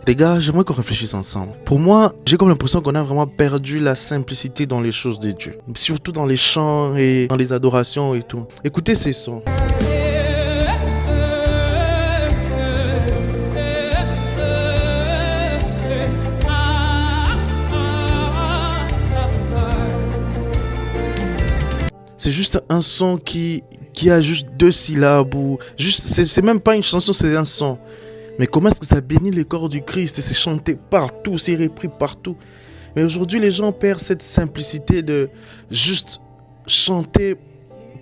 Les gars, j'aimerais qu'on réfléchisse ensemble. Pour moi, j'ai comme l'impression qu'on a vraiment perdu la simplicité dans les choses de Dieu. Surtout dans les chants et dans les adorations et tout. Écoutez ces sons. C'est juste un son qui a juste 2 syllabes ou juste c'est même pas une chanson, c'est un son. Mais comment est-ce que ça bénit le corps du Christ et c'est chanté partout, c'est repris partout. Mais aujourd'hui, les gens perdent cette simplicité de juste chanter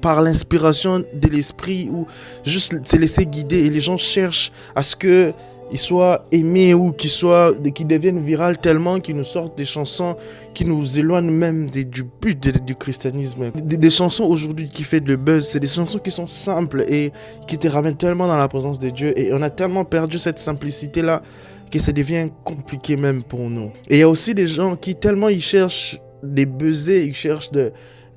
par l'inspiration de l'esprit ou juste se laisser guider. Et les gens cherchent à ce que ils soient aimés ou qu'ils deviennent virales tellement qu'ils nous sortent des chansons qui nous éloignent même du but du christianisme. Des chansons aujourd'hui qui font le buzz, c'est des chansons qui sont simples et qui te ramènent tellement dans la présence de Dieu. Et on a tellement perdu cette simplicité-là que ça devient compliqué même pour nous. Et il y a aussi des gens qui tellement ils cherchent des buzzés, ils cherchent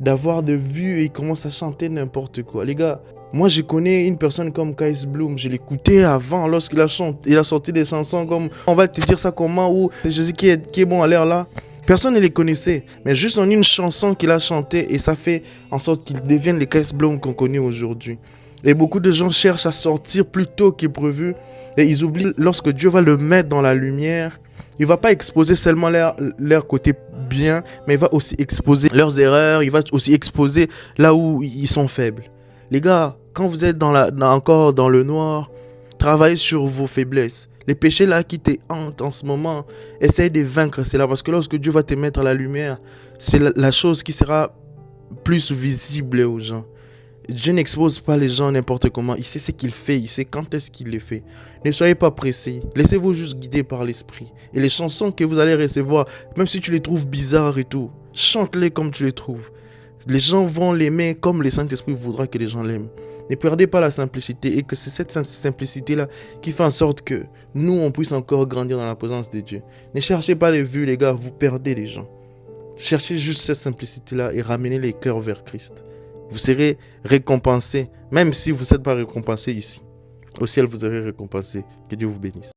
d'avoir de vues et ils commencent à chanter n'importe quoi. Les gars, moi je connais une personne comme Kais Bloom, je l'écoutais avant lorsqu'il a sorti des chansons comme on va te dire ça comment ou Jésus qui est bon à l'air là. Personne ne les connaissait, mais juste en une chanson qu'il a chantée et ça fait en sorte qu'il devienne les Kais Bloom qu'on connaît aujourd'hui. Et beaucoup de gens cherchent à sortir plus tôt que prévu et ils oublient lorsque Dieu va le mettre dans la lumière, il va pas exposer seulement leur côté bien, mais il va aussi exposer leurs erreurs, il va aussi exposer là où ils sont faibles. Les gars, quand vous êtes encore dans le noir, travaillez sur vos faiblesses. Les péchés là qui te hantent en ce moment, essaye de vaincre cela parce que lorsque Dieu va te mettre à la lumière, c'est la chose qui sera plus visible aux gens. Dieu n'expose pas les gens n'importe comment. Il sait ce qu'il fait, il sait quand est-ce qu'il les fait. Ne soyez pas pressés. Laissez-vous juste guider par l'esprit. Et les chansons que vous allez recevoir, même si tu les trouves bizarres et tout, chante-les comme tu les trouves. Les gens vont l'aimer comme le Saint-Esprit voudra que les gens l'aiment. Ne perdez pas la simplicité et que c'est cette simplicité-là qui fait en sorte que nous, on puisse encore grandir dans la présence de Dieu. Ne cherchez pas les vues, les gars, vous perdez les gens. Cherchez juste cette simplicité-là et ramenez les cœurs vers Christ. Vous serez récompensé, même si vous n'êtes pas récompensé ici. Au ciel, vous serez récompensé. Que Dieu vous bénisse.